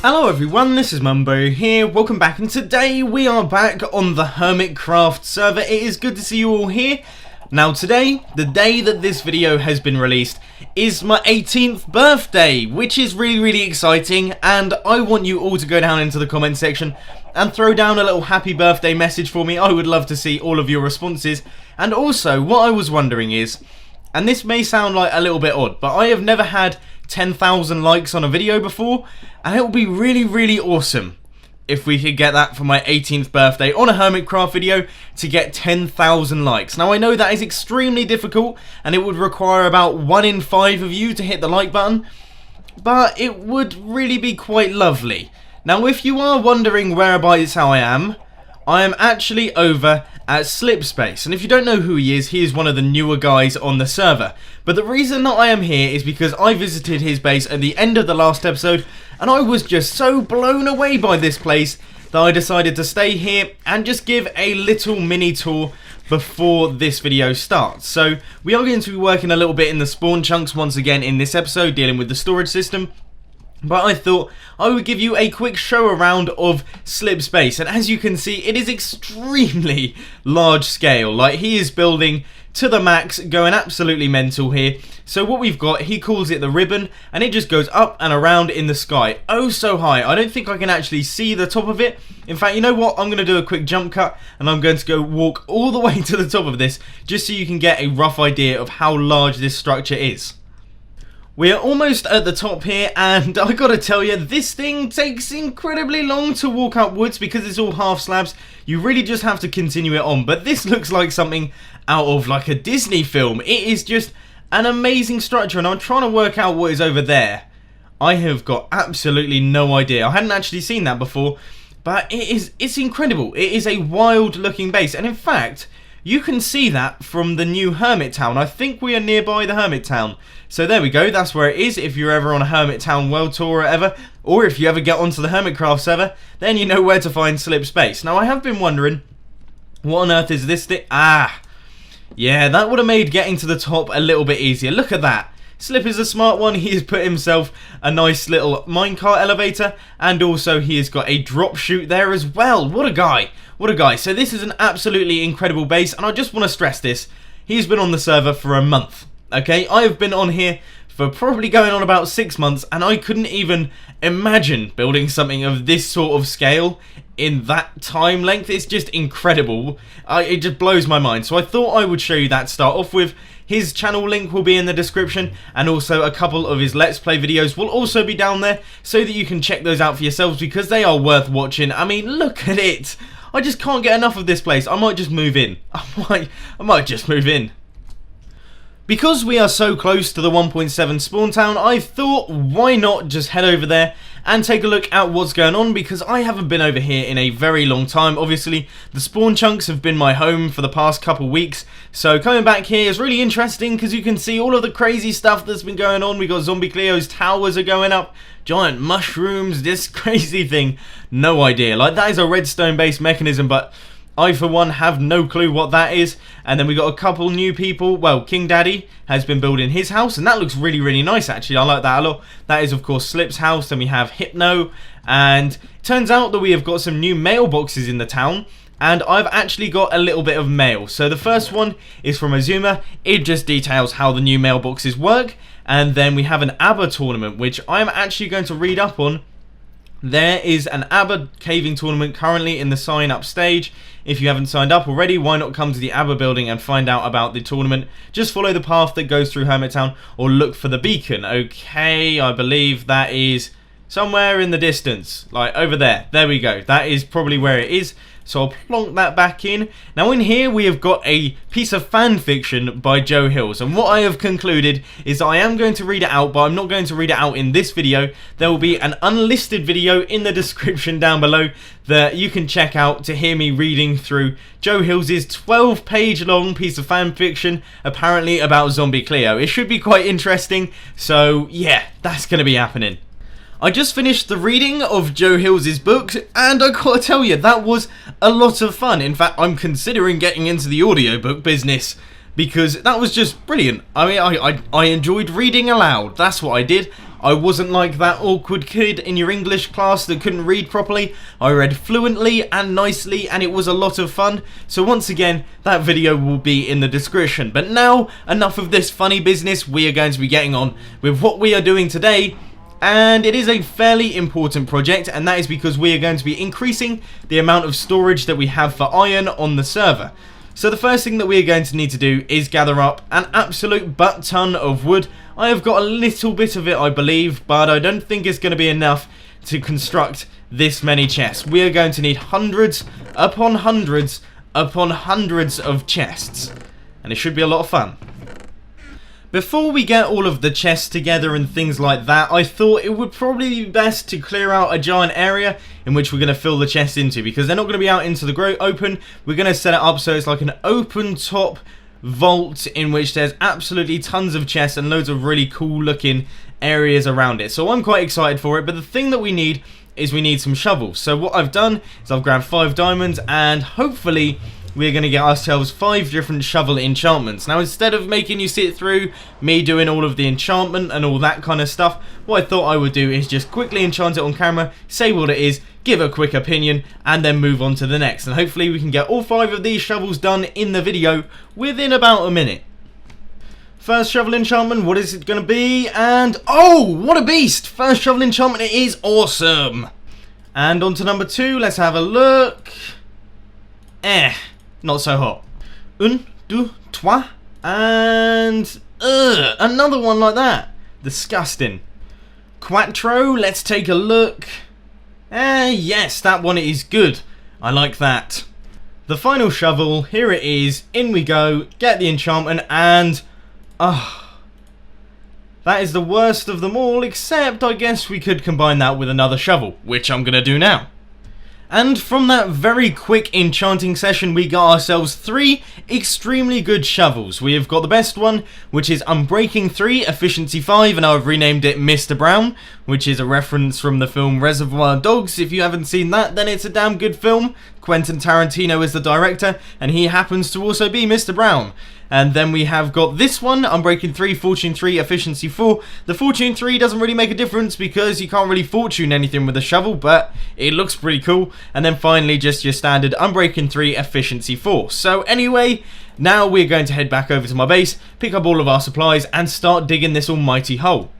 Hello everyone, this is Mumbo here, welcome back, and today we are back on the HermitCraft server. It is good to see you all here. Now today, the day that this video has been released, is my 18th birthday, which is really exciting, and I want you all to go down into the comment section and throw down a little happy birthday message for me. I would love to see all of your responses. And also, what I was wondering is, and this may sound like a little bit odd, but I have never had 10,000 likes on a video before, and it would be really awesome if we could get that for my 18th birthday on a HermitCraft video, to get 10,000 likes. Now I know that is extremely difficult and it would require about 1 in 5 of you to hit the like button, but it would really be quite lovely. Now if you are wondering whereabouts how I am actually over at Slipspace, and if you don't know who he is one of the newer guys on the server. But the reason that I am here is because I visited his base at the end of the last episode, and I was just so blown away by this place that I decided to stay here and just give a little mini tour before this video starts. So we are going to be working a little bit in the spawn chunks once again in this episode, dealing with the storage system. But I thought I would give you a quick show around of Slipspace, and as you can see, it is extremely large scale. Like, he is building to the max, going absolutely mental here. So what we've got, he calls it the ribbon, and it just goes up and around in the sky, oh so high. I don't think I can actually see the top of it. In fact, you know what, I'm going to do a quick jump cut, and I'm going to go walk all the way to the top of this, just so you can get a rough idea of how large this structure is. We are almost at the top here, and I gotta tell you, this thing takes incredibly long to walk upwards because it's all half slabs. You really just have to continue it on, but this looks like something out of like a Disney film. It is just an amazing structure, and I'm trying to work out what is over there. I have got absolutely no idea. I hadn't actually seen that before, but it's incredible. It is a wild looking base, and in fact, you can see that from the new Hermit Town. I think we are nearby the Hermit Town. So there we go, that's where it is. If you're ever on a Hermit Town world tour or ever, or if you ever get onto the HermitCraft server, then you know where to find Slipspace. Now I have been wondering, what on earth is this thing? Yeah, that would have made getting to the top a little bit easier. Look at that. Slip is a smart one. He has put himself a nice little minecart elevator, and also he has got a drop chute there as well. What a guy. What a guy. So this is an absolutely incredible base, and I just want to stress this. He's been on the server for a month. Okay, I have been on here for probably going on about 6 months, and I couldn't even imagine building something of this sort of scale in that time length. It's just incredible. It just blows my mind. So I thought I would show you that to start off with. His channel link will be in the description, and also a couple of his Let's Play videos will also be down there, so that you can check those out for yourselves, because they are worth watching. I mean, look at it. I just can't get enough of this place. I might just move in. I might just move in. Because we are so close to the 1.7 spawn town, I thought, why not just head over there and take a look at what's going on, because I haven't been over here in a very long time. Obviously, the spawn chunks have been my home for the past couple weeks, so coming back here is really interesting because you can see all of the crazy stuff that's been going on. We got Zombie Cleo's towers are going up, giant mushrooms, this crazy thing, no idea. Like, that is a redstone based mechanism, but I, for one, have no clue what that is. And then we got a couple new people. Well, King Daddy has been building his house, and that looks really nice, actually. I like that a lot. That is, of course, Slip's house. Then we have Hypno, and it turns out that we have got some new mailboxes in the town, and I've actually got a little bit of mail. So the first one is from Azuma. It just details how the new mailboxes work. And then we have an ABBA tournament, which I'm actually going to read up on. There is an ABBA caving tournament currently in the sign up stage. If you haven't signed up already, why not come to the ABBA building and find out about the tournament? Just follow the path that goes through Hermit Town, or look for the beacon. Okay, I believe that is somewhere in the distance, like over there. There we go. That is probably where it is. So I'll plonk that back in. Now in here we have got a piece of fan fiction by Joe Hills, and what I have concluded is I am going to read it out, but I'm not going to read it out in this video. There will be an unlisted video in the description down below that you can check out to hear me reading through Joe Hills' 12-page long piece of fan fiction, apparently about Zombie Cleo. It should be quite interesting, so yeah, that's going to be happening. I just finished the reading of Joe Hills' books, and I gotta tell you, that was a lot of fun. In fact, I'm considering getting into the audiobook business, because that was just brilliant. I mean, I enjoyed reading aloud. That's what I did. I wasn't like that awkward kid in your English class that couldn't read properly. I read fluently and nicely, and it was a lot of fun. So once again, that video will be in the description. But now, enough of this funny business. We are going to be getting on with what we are doing today. And it is a fairly important project, and that is because we are going to be increasing the amount of storage that we have for iron on the server. So the first thing that we are going to need to do is gather up an absolute butt ton of wood. I have got a little bit of it, I believe, but I don't think it's going to be enough to construct this many chests. We are going to need hundreds upon hundreds upon hundreds of chests, and it should be a lot of fun. Before we get all of the chests together and things like that, I thought it would probably be best to clear out a giant area in which we're going to fill the chests into, because they're not going to be out into the open. We're going to set it up so it's like an open top vault in which there's absolutely tons of chests and loads of really cool looking areas around it. So I'm quite excited for it, but the thing that we need is we need some shovels. So what I've done is I've grabbed 5 diamonds, and hopefully we're going to get ourselves 5 different shovel enchantments. Now, instead of making you sit through me doing all of the enchantment and all that kind of stuff, what I thought I would do is just quickly enchant it on camera, say what it is, give a quick opinion, and then move on to the next. And hopefully we can get all 5 of these shovels done in the video within about a minute. First shovel enchantment, what is it going to be? And, oh, what a beast! First shovel enchantment, it is awesome! And on to number 2, let's have a look. Not so hot. 1, 2, 3, and another one like that. Disgusting. Quattro, let's take a look. Yes, that one is good. I like that. The final shovel, here it is. In we go, get the enchantment, and that is the worst of them all, except I guess we could combine that with another shovel, which I'm gonna do now. And from that very quick enchanting session, we got ourselves 3 extremely good shovels. We have got the best one, which is Unbreaking 3, Efficiency 5, and I've renamed it Mr. Brown, which is a reference from the film Reservoir Dogs. If you haven't seen that, then it's a damn good film. Quentin Tarantino is the director, and he happens to also be Mr. Brown. And then we have got this one, Unbreaking 3, Fortune 3, Efficiency 4. The Fortune 3 doesn't really make a difference because you can't really fortune anything with a shovel, but it looks pretty cool. And then finally, just your standard Unbreaking 3, Efficiency 4. So anyway, now we're going to head back over to my base, pick up all of our supplies, and start digging this almighty hole.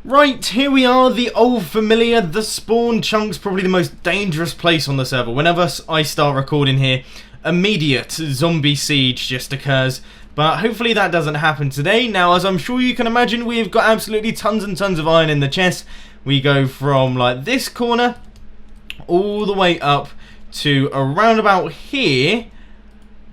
Right, here we are, the old familiar, the spawn chunks, probably the most dangerous place on the server. Whenever I start recording here, immediate zombie siege just occurs. But hopefully that doesn't happen today. Now, as I'm sure you can imagine, we've got absolutely tons and tons of iron in the chest. We go from like this corner all the way up to around about here.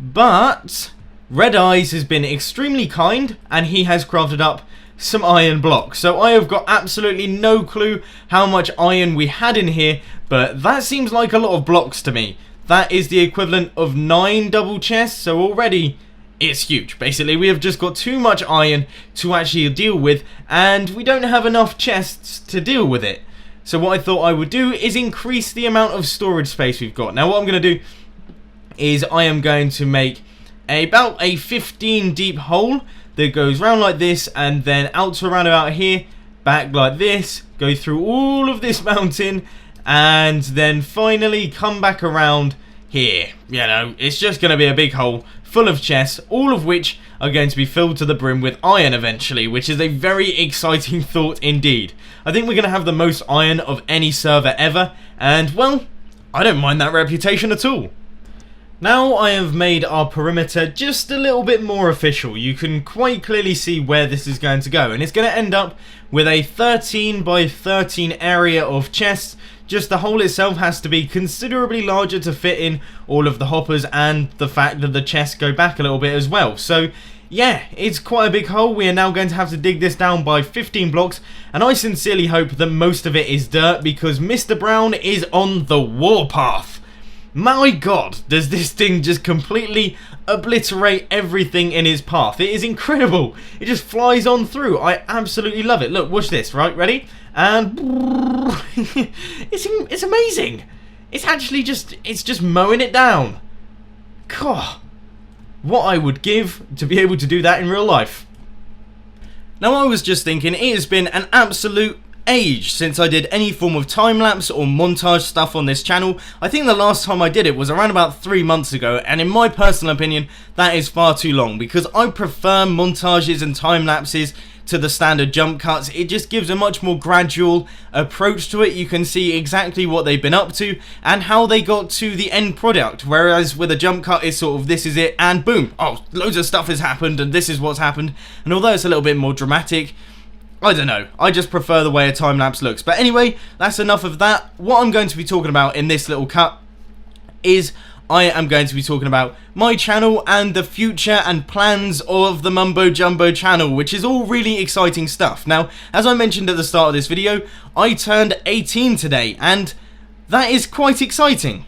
But Red Eyes has been extremely kind, and he has crafted up some iron blocks. So I have got absolutely no clue how much iron we had in here, but that seems like a lot of blocks to me. That is the equivalent of 9 double chests, so already it's huge. Basically, we have just got too much iron to actually deal with, and we don't have enough chests to deal with it. So what I thought I would do is increase the amount of storage space we've got. Now what I'm going to do is I am going to make about a 15 deep hole that goes round like this, and then out to around about here, back like this, go through all of this mountain, and then finally come back around here. You know, it's just going to be a big hole full of chests, all of which are going to be filled to the brim with iron eventually, which is a very exciting thought indeed. I think we're going to have the most iron of any server ever, and well, I don't mind that reputation at all. Now I have made our perimeter just a little bit more official. You can quite clearly see where this is going to go, and it's going to end up with a 13 by 13 area of chests. Just the hole itself has to be considerably larger to fit in all of the hoppers, and the fact that the chests go back a little bit as well. So yeah, it's quite a big hole. We are now going to have to dig this down by 15 blocks, and I sincerely hope that most of it is dirt, because Mr. Brown is on the warpath. My god, does this thing just completely obliterate everything in its path. It is incredible. It just flies on through. I absolutely love it. Look, watch this, right? Ready? And it's amazing. It's actually just mowing it down. God, what I would give to be able to do that in real life. Now I was just thinking, it has been an absolute age since I did any form of time-lapse or montage stuff on this channel. I think the last time I did it was around about 3 months ago, and in my personal opinion, that is far too long, because I prefer montages and time-lapses to the standard jump cuts. It just gives a much more gradual approach to it. You can see exactly what they've been up to and how they got to the end product, whereas with a jump cut it's sort of this is it and boom, oh, loads of stuff has happened and this is what's happened. And although it's a little bit more dramatic, I don't know, I just prefer the way a time-lapse looks. But anyway, that's enough of that. What I'm going to be talking about in this little cut is I am going to be talking about my channel and the future and plans of the Mumbo Jumbo channel, which is all really exciting stuff. Now, as I mentioned at the start of this video, I turned 18 today, and that is quite exciting.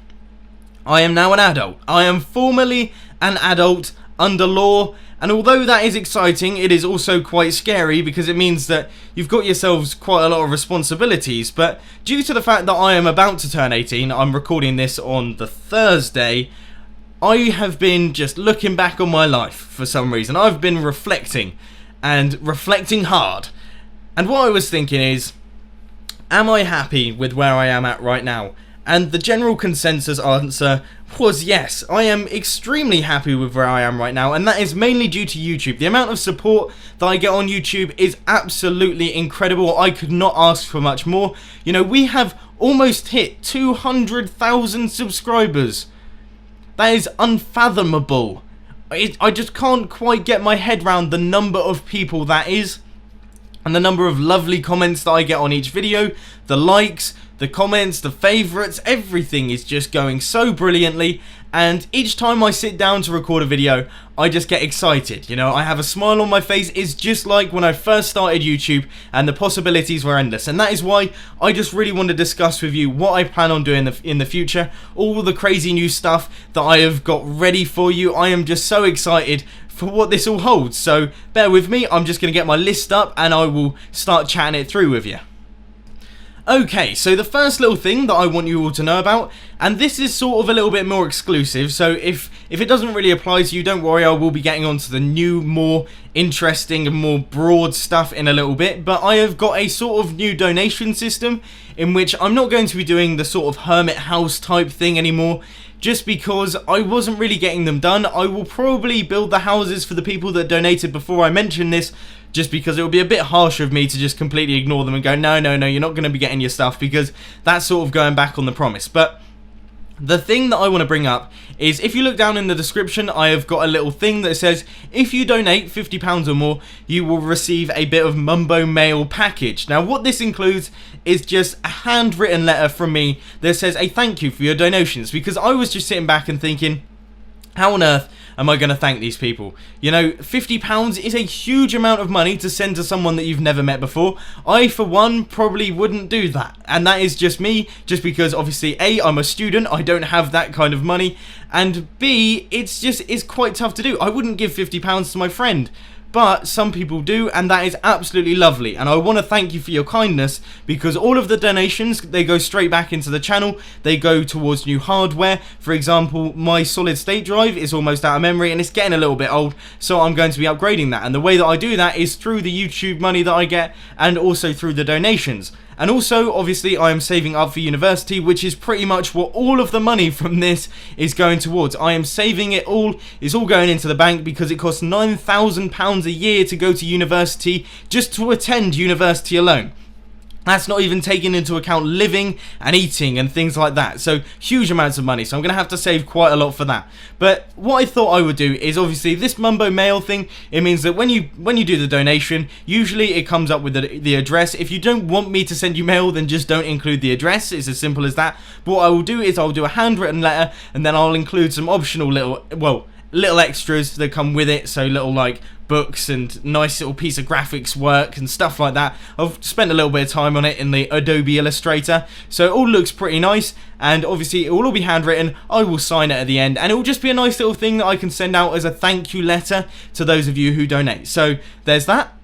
I am now an adult. I am formally an adult under law, and although that is exciting, it is also quite scary because it means that you've got yourselves quite a lot of responsibilities. But due to the fact that I am about to turn 18, I'm recording this on the Thursday, I have been just looking back on my life for some reason. I've been reflecting, and reflecting hard. And what I was thinking is, am I happy with where I am at right now? And the general consensus answer was yes. I am extremely happy with where I am right now, and that is mainly due to YouTube. The amount of support that I get on YouTube is absolutely incredible. I could not ask for much more. You know, we have almost hit 200,000 subscribers. That is unfathomable. I just can't quite get my head around the number of people that is, and the number of lovely comments that I get on each video, the likes, the comments, the favourites, everything is just going so brilliantly. And each time I sit down to record a video, I just get excited. You know, I have a smile on my face. It's just like when I first started YouTube, and the possibilities were endless. And that is why I just really want to discuss with you what I plan on doing in the future, all the crazy new stuff that I have got ready for you. I am just so excited for what this all holds. So bear with me, I'm just going to get my list up and I will start chatting it through with you. Okay, so the first little thing that I want you all to know about, and this is sort of a little bit more exclusive, so if it doesn't really apply to you, don't worry, I will be getting onto the new, more interesting and more broad stuff in a little bit, but I have got a sort of new donation system in which I'm not going to be doing the sort of hermit house type thing anymore, just because I wasn't really getting them done. I will probably build the houses for the people that donated before I mention this, just because it would be a bit harsh of me to just completely ignore them and go, no, you're not going to be getting your stuff, because that's sort of going back on the promise. But the thing that I want to bring up is, if you look down in the description, I have got a little thing that says, if you donate £50 or more, you will receive a bit of Mumbo mail package. Now, what this includes is just a handwritten letter from me that says a thank you for your donations, because I was just sitting back and thinking, how on earth am I going to thank these people? You know, £50 is a huge amount of money to send to someone that you've never met before. I, for one, probably wouldn't do that. And that is just me, just because obviously A, I'm a student, I don't have that kind of money, and B, it's quite tough to do. I wouldn't give £50 to my friend. But some people do, and that is absolutely lovely, and I want to thank you for your kindness, because all of the donations, they go straight back into the channel. They go towards new hardware. For example, my solid state drive is almost out of memory and it's getting a little bit old, so I'm going to be upgrading that, and the way that I do that is through the YouTube money that I get, and also through the donations. And also, obviously, I am saving up for university, which is pretty much what all of the money from this is going towards. I am saving it all. It's all going into the bank, because it costs £9,000 a year to go to university, just to attend university alone. That's not even taking into account living and eating and things like that. So huge amounts of money. So I'm going to have to save quite a lot for that. But what I thought I would do is, obviously, this Mumbo mail thing, it means that when you do the donation, usually it comes up with the address. If you don't want me to send you mail, then just don't include the address. It's as simple as that. But what I will do is I'll do a handwritten letter, and then I'll include some optional little extras that come with it. So little like books and nice little piece of graphics work and stuff like that. I've spent a little bit of time on it in the Adobe Illustrator, so it all looks pretty nice, and obviously it will all be handwritten. I will sign it at the end, and it will just be a nice little thing that I can send out as a thank you letter to those of you who donate. So there's that.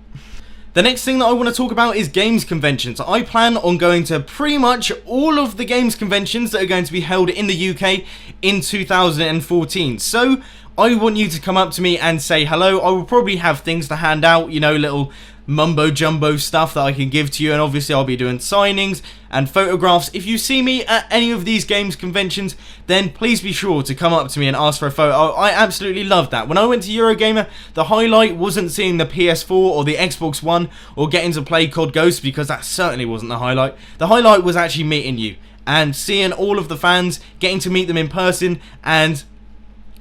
The next thing that I want to talk about is games conventions. I plan on going to pretty much all of the games conventions that are going to be held in the UK in 2014. So I want you to come up to me and say hello. I will probably have things to hand out, you know, little mumbo jumbo stuff that I can give to you, and obviously I'll be doing signings and photographs. If you see me at any of these games conventions, then please be sure to come up to me and ask for a photo. I absolutely love that. When I went to Eurogamer, the highlight wasn't seeing the PS4 or the Xbox One or getting to play COD Ghost, because that certainly wasn't the highlight. The highlight was actually meeting you and seeing all of the fans, getting to meet them in person, and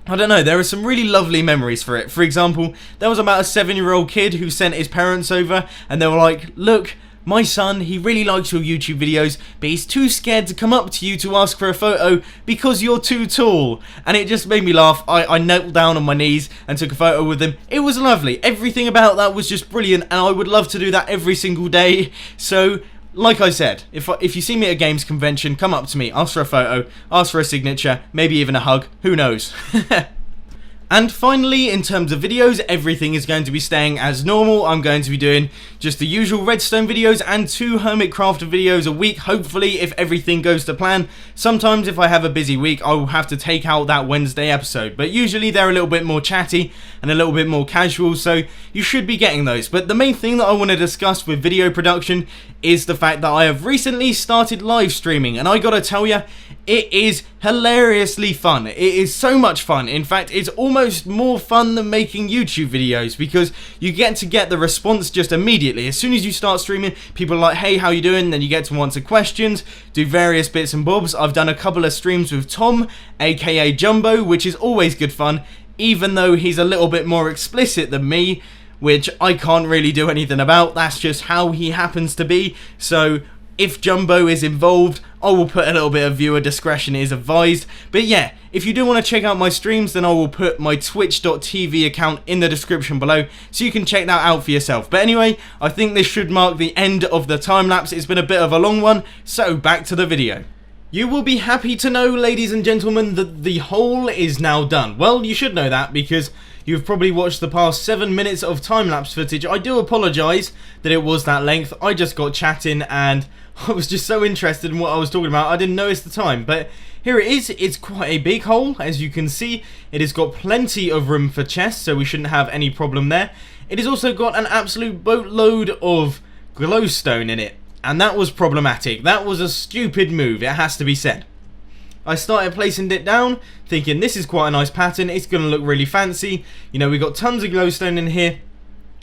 I don't know, there are some really lovely memories for it. For example, there was about a 7-year-old kid who sent his parents over, and they were like, look, my son, he really likes your YouTube videos, but he's too scared to come up to you to ask for a photo because you're too tall. And it just made me laugh. I knelt down on my knees and took a photo with him. It was lovely. Everything about that was just brilliant, and I would love to do that every single day. So, like I said, if you see me at a games convention, come up to me, ask for a photo, ask for a signature, maybe even a hug, who knows. And finally, in terms of videos, everything is going to be staying as normal. I'm going to be doing just the usual redstone videos and 2 HermitCraft videos a week, hopefully, if everything goes to plan. Sometimes if I have a busy week, I will have to take out that Wednesday episode, but usually they're a little bit more chatty and a little bit more casual, so you should be getting those. But the main thing that I want to discuss with video production is the fact that I have recently started live streaming, and I gotta tell you, it is hilariously fun. It is so much fun. In fact, it's almost more fun than making YouTube videos, because you get to get the response just immediately. As soon as you start streaming, people are like, hey, how you doing? Then you get to answer questions, do various bits and bobs. I've done a couple of streams with Tom, aka Jumbo, which is always good fun, even though he's a little bit more explicit than me, which I can't really do anything about. That's just how he happens to be. So if Jumbo is involved, I will put a little bit of viewer discretion is advised. But yeah, if you do want to check out my streams, then I will put my twitch.tv account in the description below, so you can check that out for yourself. But anyway, I think this should mark the end of the time lapse. It's been a bit of a long one, so back to the video. You will be happy to know, ladies and gentlemen, that the hole is now done. Well, you should know that, because you've probably watched the past 7 minutes of time-lapse footage. I do apologise that it was that length. I just got chatting and I was just so interested in what I was talking about, I didn't notice the time. But here it is. It's quite a big hole, as you can see. It has got plenty of room for chests, so we shouldn't have any problem there. It has also got an absolute boatload of glowstone in it, and that was problematic. That was a stupid move, it has to be said. I started placing it down, thinking this is quite a nice pattern, it's going to look really fancy. You know, we got tons of glowstone in here.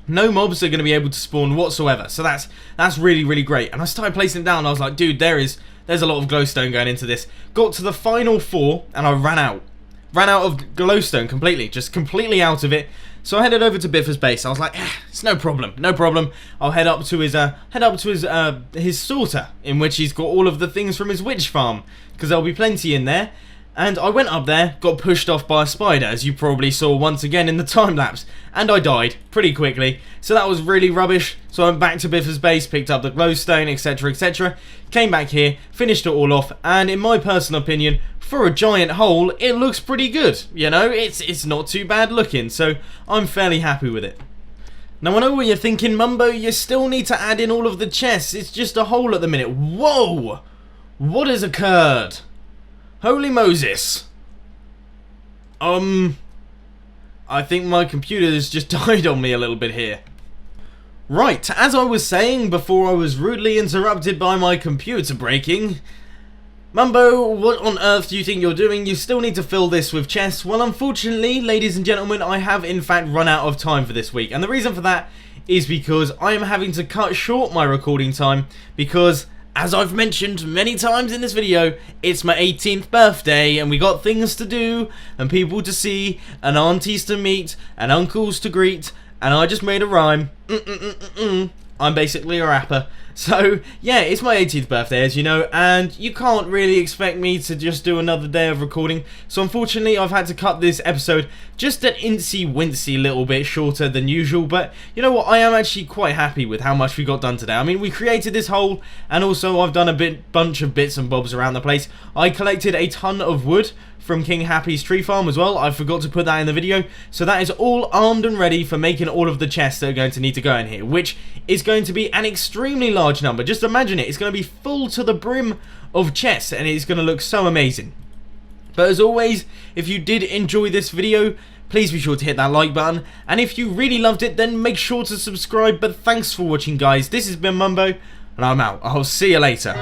No mobs are going to be able to spawn whatsoever, so that's really, really great. And I started placing it down, and I was like, dude, there's a lot of glowstone going into this. Got to the final 4, and I ran out. Ran out of glowstone completely, just completely out of it. So I headed over to Biffa's base. I was like, it's no problem, no problem. I'll head up to his sorter, in which he's got all of the things from his witch farm, because there'll be plenty in there. And I went up there, got pushed off by a spider, as you probably saw once again in the time lapse, and I died pretty quickly. So that was really rubbish. So I went back to Biffa's base, picked up the glowstone, etc, etc. Came back here, finished it all off, and in my personal opinion, for a giant hole, it looks pretty good. You know, it's not too bad looking, so I'm fairly happy with it. Now I know what you're thinking, Mumbo, you still need to add in all of the chests. It's just a hole at the minute. Whoa! What has occurred? Holy Moses. I think my computer has just died on me a little bit here. Right, as I was saying before I was rudely interrupted by my computer breaking, Mumbo, what on earth do you think you're doing? You still need to fill this with chests. Well, unfortunately, ladies and gentlemen, I have in fact run out of time for this week. And the reason for that is because I am having to cut short my recording time because, as I've mentioned many times in this video, it's my 18th birthday and we got things to do and people to see and aunties to meet and uncles to greet, and I just made a rhyme. I'm basically a rapper. So yeah, it's my 18th birthday, as you know, and you can't really expect me to just do another day of recording. So unfortunately I've had to cut this episode just an incy-wincy little bit shorter than usual. But you know what, I am actually quite happy with how much we got done today. I mean, we created this hole, and also I've done a bunch of bits and bobs around the place. I collected a ton of wood from King Happy's tree farm as well. I forgot to put that in the video. So that is all armed and ready for making all of the chests that are going to need to go in here, which is going to be an extremely large number. Just imagine it. It's going to be full to the brim of chests, and it's going to look so amazing. But as always, if you did enjoy this video, please be sure to hit that like button, and if you really loved it, then make sure to subscribe. But thanks for watching, guys. This has been Mumbo, and I'm out. I'll see you later.